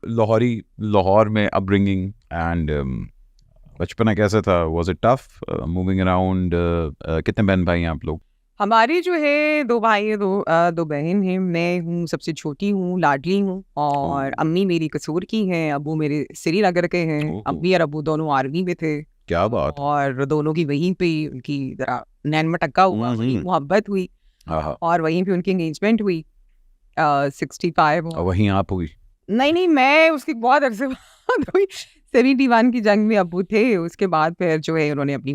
लाहौर में upbringing and बचपना कैसा था? Was it tough moving around? कितने बहन भाई हैं आप लोग? हमारे जो है 2 भाई है, 2 बहन हैं। मैं हूँ सबसे छोटी हूँ, लाडली हूँ और अम्मी मेरी कसूर की हैं, अब्बू मेरे श्रीनगर के हैं। ओह। अम्मी और अब्बू दोनों आर्मी में थे क्या बात। और दोनों की वहीं पे उनकी जरा नैन मटक्का हुआ, वहीं मोहब्बत हुई हाँ। और वहीं पे उनकी एंगेजमेंट हुई 65 और वहीं आप हुई? नहीं मैं उसकी बहुत अरसे बाद हुई। 71 की जंग में अब्बू थे। उसके बाद फिर जो है उन्होंने अपनी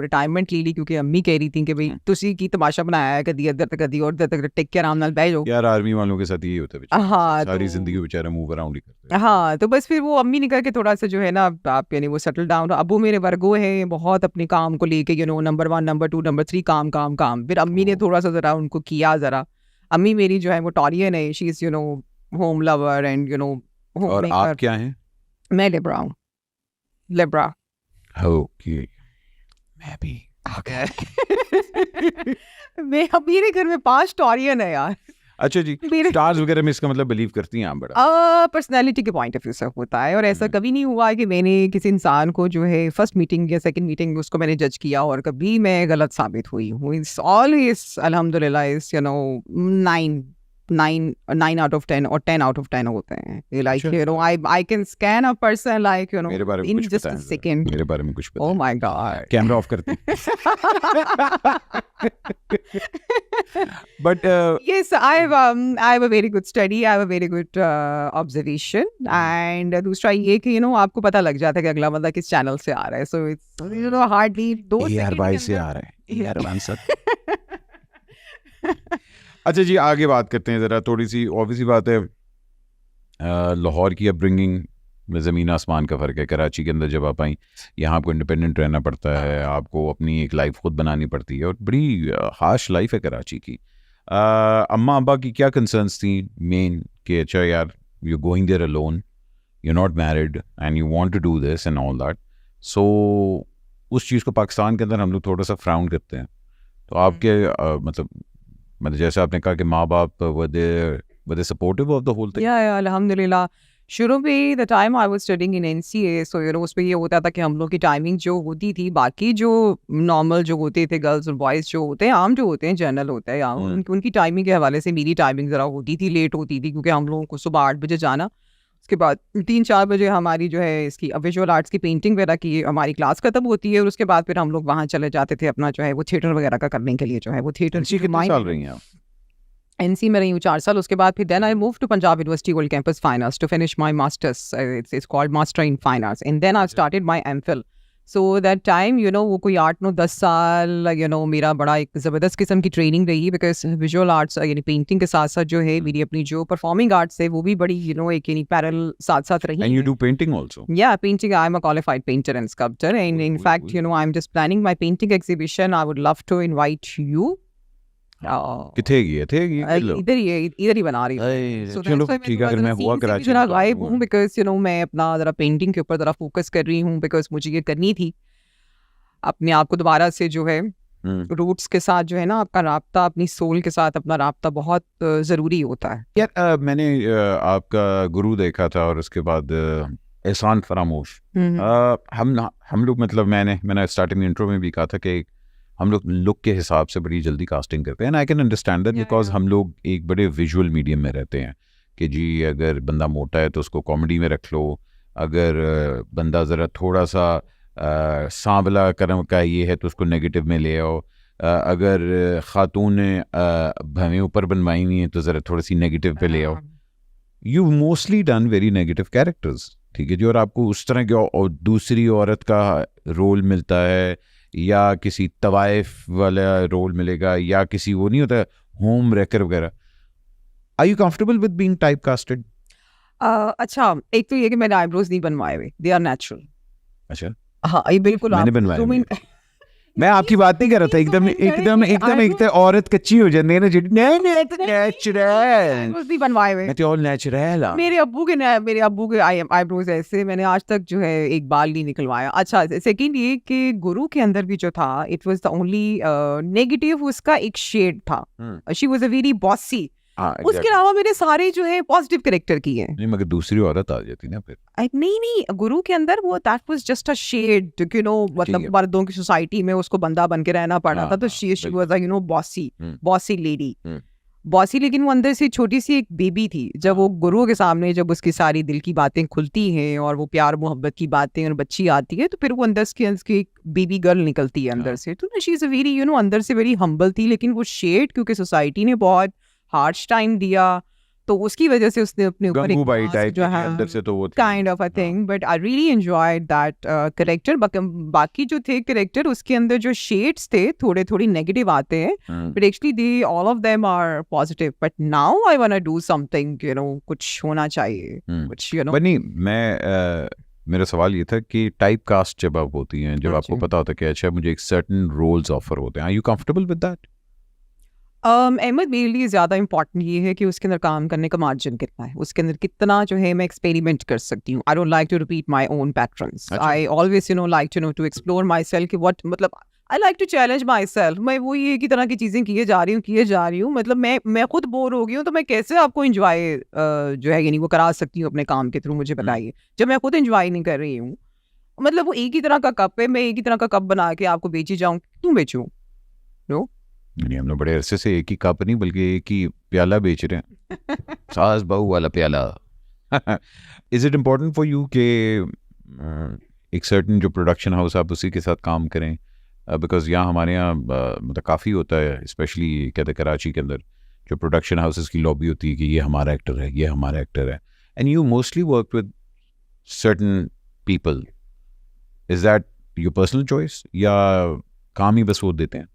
रिटायरमेंट ले ली क्योंकि अम्मी कह रही थी कि भाई तुसी की तमाशा बनाया है, कदी इधर तक कदी और तक टिक के आराम नाल बैठ जाओ। यार आर्मी वालों के साथ यही होता है बेचारे, हाँ सारी तो जिंदगी बेचारे मूव अराउंड ही करते हैं। हाँ तो बस फिर वो अम्मी ने कहा कि थोड़ा सा जो है ना आप यानी वो सेटल डाउन। अब्बू मेरे वर्गो है बहुत अपने काम को लेके नंबर 1 नंबर 2 नंबर 3 काम काम काम। फिर अम्मी ने थोड़ा सा जरा उनको किया जरा। अम्मी मेरी जो है वो टॉरियन है, she is home lover and home और आप मेकर। क्या हैं? मैं लिब्रा हूँ, लिब्रा। ओके, मैं भी। मैं मेरे घर में 5 टॉरियन है यार। अच्छा जी, मेरे स्टार्स वगैरह में इसका मतलब बिलीव करती हैं आप बड़ा? पर्सनैलिटी के पॉइंट ऑफ व्यू से होता है और ऐसा कभी नहीं हुआ है कि मैंने किसी इंसान को जो है फर्स्ट मीटिंग या सेकंड मीटिंग उसको मैंने जज किया और कभी मैं गलत साबित हुई हूँ। इट्स ऑलवेज अल्हम्दुलिल्लाह इज 9 out of 10 और 10 out of 10 होते हैं। Like I can scan a person like मेरे बारे में in कुछ just बताएं a जरा। second। मेरे बारे में कुछ Oh बताएं। my God। कैमरा ऑफ करते हैं। But Yes, I have a very good study, I have a very good observation and दूसरा ये कि आपको पता लग जाता है कि अगला बंदा किस चैनल से आ रहा है। So it's hardly 2 AR second भाई के से अंदर। आ रहा है, AR आंसर। अच्छा जी, आगे बात करते हैं ज़रा। थोड़ी सी ऑब्वियसली बात है, लाहौर की अपब्रिंगिंग में ज़मीन आसमान का फ़र्क है। कराची के अंदर जब आप आई, यहाँ आपको इंडिपेंडेंट रहना पड़ता है, आपको अपनी एक लाइफ खुद बनानी पड़ती है और बड़ी हार्श लाइफ है कराची की। अम्मा अब्बा की क्या कंसर्न्स थी मेन? कि अच्छा यार, you going there alone, you not married and you want to do this and all that. So उस चीज़ को पाकिस्तान के अंदर हम लोग थोड़ा सा फ्राउन करते हैं। तो आपके मतलब जैसे आपने कहा कि माँ बाप were they supportive of the whole thing? या अल्हम्दुलिल्लाह शुरू में the time I was studying in NCA. So उस पे ये होता था कि हम लोग की टाइमिंग जो होती थी, बाकी जो नॉर्मल जो होते थे गर्ल्स और बॉयज़ जो होते हैं आम जो होते हैं जनरल होता है यहाँ, उनकी टाइमिंग के हवाले से मेरी टाइमिंग ज़रा होती थी, लेट होती थी क्योंकि हम लोगों को सुबह 8 बजे जाना, उसके बाद 3-4 बजे हमारी जो है इसकी विजुअल आर्ट्स की पेंटिंग वगैरह की हमारी क्लास खत्म होती है और उसके बाद फिर हम लोग वहाँ चले जाते थे अपना जो है वो थिएटर वगैरह का करने के लिए जो है वो थिएटर। कितने साल रही हैं आप? एनसी में रही हूँ 4 साल। उसके बाद फिर then I move to Punjab university world campus fine arts to finish my masters. It's called master in fine arts and then I started my MPhil. So that time वो कोई 8-9-10 साल मेरा बड़ा एक ज़बरदस्त किस्म की ट्रेनिंग रही बिकॉज विजुअल आर्ट्स यानी पेंटिंग के साथ साथ जो है मेरी अपनी जो परफॉर्मिंग आर्ट्स है वो भी बड़ी एक यानी पैरेलल साथ साथ रही। And you do painting also? Yeah, painting. I'm a qualified painter and sculptor, and in fact, I'm just planning my painting exhibition. I would love to invite you. किथे गई इधर ही बना रही हूँ। चलो ठीक है, अगर मैं हुआ कराची में गायब हूँ बिकॉज मैं अपना जरा पेंटिंग के ऊपर जरा फोकस कर रही हूँ बिकॉज मुझे ये करनी थी अपने आप को दोबारा से जो है रूट्स के साथ जो है ना आपका राब्ता, अपनी सोल के साथ अपना राब्ता बहुत ज़रूरी होता है। यार मैंने आपका गुरु देखा था और उसके बाद एहसान फरामोश। हम लोग मतलब मैंने स्टार्टिंग इंट्रो में भी कहा था कि हम लोग लुक के हिसाब से बड़ी जल्दी कास्टिंग करते हैं। I can understand that because हम लोग एक बड़े विजुअल मीडियम में रहते हैं कि जी अगर बंदा मोटा है तो उसको कॉमेडी में रख लो, अगर बंदा ज़रा थोड़ा सा सांवला कर्म का ये है तो उसको नेगेटिव में ले आओ, अगर खातून ने भवें ऊपर बनवाई हुई हैं तो ज़रा थोड़ी सी नेगेटिव पे ले आओ। You mostly done very negative characters, ठीक है जी। और आपको उस तरह की और दूसरी औरत का रोल मिलता है या किसी तवाइफ वाला रोल मिलेगा या किसी वो नहीं होता होम रेकर वगैरह। Are you comfortable with being type casted? अच्छा, एक तो ये कि मैंने आईब्रोज नहीं बनवाए हुए, दे आर नेचुरल। अच्छा हाँ ये बिल्कुल मैंने बनवाए। मैं आपकी बात नहीं कर रहा था, एकदम औरत कच्ची हो जाती है ना, नेचुरल बनवाए हुए मैं तो ऑल नेचुरल। मेरे अब्बू के आईब्रोज ऐसे मैंने आज तक जो है एक बाल नहीं निकलवाया। अच्छा, सेकंड ये कि गुरु के अंदर भी जो था it was the only negative, उसका एक शेड था। She was a very bossy. हाँ, उसके exactly. अलावा मैंने सारे जो है पॉजिटिव कैरेक्टर किए हैं। नहीं मगर दूसरी औरत आ जाती ना फिर। नहीं गुरु के अंदर वो that was just a shade, you know, ठीक है। मतलब मर्दों की सोसाइटी में उसको बंदा बन के रहना पड़ा हाँ, था, तो हाँ, she was you know hmm. Bossy lady, hmm. Bossy, लेकिन वो अंदर से छोटी सी एक बेबी थी। जब वो गुरु के सामने जब उसकी सारी दिल की बातें खुलती हैं और वो प्यार मोहब्बत की बातें और बच्ची आती है, तो फिर वो अंदर की एक बेबी गर्ल निकलती है अंदर से। तो ना she is a very you know अंदर से वेरी हम्बल थी, लेकिन वो शेड क्योंकि सोसाइटी ने बहुत हार्श टाइम दिया, तो उसकी वजह से उसने अपने ऊपर एक गंगूबाई mask टाइप जो है अंदर से तो वो थी। Kind of a thing, but I really enjoyed that character. बाकी जो थे कैरेक्टर उसके अंदर जो शेड्स थे थोड़े थोड़े नेगेटिव आते हैं, हम्म। but actually they all of them are positive, but now I want to do something, you know, कुछ होना चाहिए, कुछ you know। बट नहीं मेरा सवाल ये था कि टाइप कास्ट जब आप होती हैं, जब आपको अच्छा। पता होता है कि अच्छा मुझे एक सर्टेन रोल्स ऑफर होते हैं, are you comfortable with that? Ahmad, मेरे लिए ज़्यादा इंपॉर्टेंट ये है कि उसके अंदर काम करने का मार्जिन कितना है, उसके अंदर कितना जो है मैं एक्सपेरिमेंट कर सकती हूँ। I don't like to repeat my own patterns, अच्छा। I always you know like to no to explore myself कि व्हाट, मतलब I like to challenge myself. मैं वो ये की तरह की चीज़ें किए जा रही हूँ, मतलब मैं खुद बोर हो गई हूँ, तो मैं कैसे आपको इंजॉय जो है यानी वो करा सकती हूँ अपने काम के थ्रू, मुझे बताइए, जब मैं खुद इंजॉय नहीं कर रही हूँ। मतलब वो एक ही तरह का कप है, मैं एक ही तरह का कप बना के आपको बेची जाऊँ, क्यों बेचूँ? नो, नहीं, हम लोग बड़े अरसे से एक ही कप नहीं बल्कि एक ही प्याला बेच रहे हैं, सास बहू वाला प्याला। Is it important for you कि एक सर्टन जो प्रोडक्शन हाउस आप उसी के साथ काम करें? बिकॉज यहाँ हमारे यहाँ मतलब काफ़ी होता है, स्पेशली कहते कराची के अंदर जो प्रोडक्शन हाउसेस की लॉबी होती है कि ये हमारा एक्टर है, ये हमारा एक्टर है, and you mostly work with certain people. Is that your personal choice या काम ही बस वो देते हैं?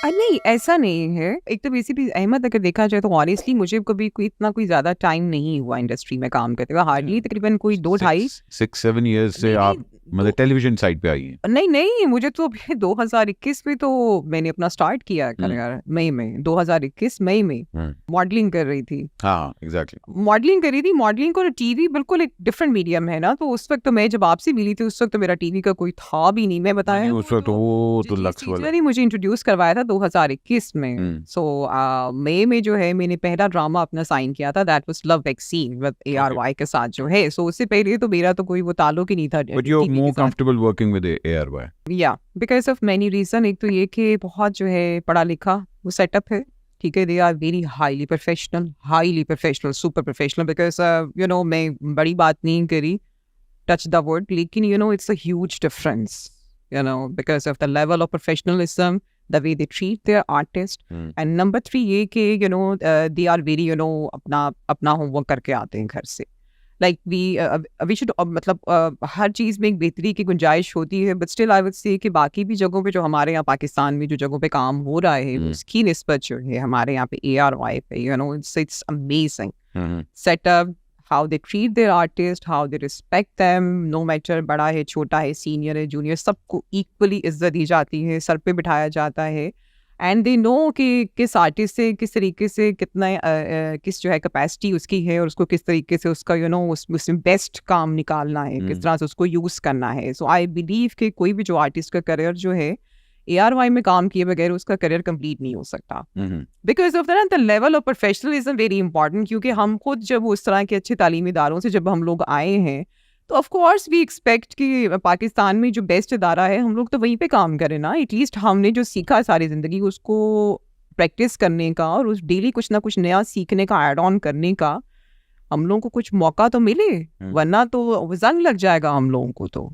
नहीं ऐसा नहीं है। एक तो बेसिकली अहमद अगर देखा जाए तो ऑनेस्टली मुझे कभी कोई इतना कोई ज्यादा टाइम नहीं हुआ इंडस्ट्री में काम करते हुए, हार्डली तकरीबन कोई 6-7 years से आप मतलब टेलीविजन साइड पे आई हैं? नहीं मुझे तो अभी 2021 में तो मैंने अपना स्टार्ट किया करियर, मई में 2021 मई में मॉडलिंग कर रही थी। हाँ एग्जैक्टली, मॉडलिंग कर रही थी। मॉडलिंग और टीवी बिल्कुल एक डिफरेंट मीडियम है ना, तो उस वक्त तो मैं जब आपसे मिली थी उस वक्त तो मेरा टीवी का कोई था भी नहीं, मैं बताया उस वक्त वो तो लक्स वाला ने मुझे इंट्रोड्यूस करवाया था 2021 में। सो मई में जो है मैंने पहला ड्रामा अपना साइन किया था, that was love vaccine with ARY के साथ जो है। सो उससे पहले तो मेरा तो कोई वो ताल्लुक ही नहीं था। But you are more comfortable working with ARY? या बिकॉज ऑफ मेनी रीजन। एक तो ये कि बहुत जो है पढ़ा लिखा वो सेटअप है, ठीक है, they are very highly professional super professional. Because you know मैं बड़ी बात नहीं करी, टच द वर्ड, लेकिन you know it's a huge difference, you know, because of the level of professionalism, the way they treat their artist. And number 3 ये कि you know they are very you know अपना homework करके आते हैं घर से। Like we should मतलब हर चीज़ में एक बेहतरी की गुंजाइश होती है, but still I would say कि बाकी भी जगहों पे जो हमारे यहाँ पाकिस्तान में जो जगहों पे काम हो रहा है उसकी निस्बत जो है हमारे यहाँ पे ARY पे you know it's amazing setup, how they treat their artist, how they respect them, no matter बड़ा है छोटा है सीनियर है जूनियर, सबको इक्वली इज्जत दी जाती है, सर पे बिठाया जाता है। एंड दे नो कि किस आर्टिस्ट से किस तरीके से कितना किस जो है कैपेसिटी उसकी है और उसको किस तरीके से उसका यू नो उसमें बेस्ट काम निकालना है, किस तरह से उसको यूज़ करना है। सो आई बिलीव कि कोई भी जो आर्टिस्ट का करियर जो है ARY में काम किए बगैर उसका करियर कंप्लीट नहीं हो सकता, because of the level of professionalism very important. क्योंकि हम खुद जब उस तरह के अच्छे तालीमी इदारों से जब हम लोग आए हैं तो ऑफ कोर्स वी एक्सपेक्ट कि पाकिस्तान में जो बेस्ट इदारा है हम लोग तो वहीं पे काम करें ना। एटलीस्ट हमने जो सीखा सारी ज़िंदगी उसको प्रैक्टिस करने का और उस डेली कुछ ना कुछ नया सीखने का, ऐड ऑन करने का हम लोगों को कुछ मौका तो मिले, वरना तो जंग लग जाएगा हम लोगों को। तो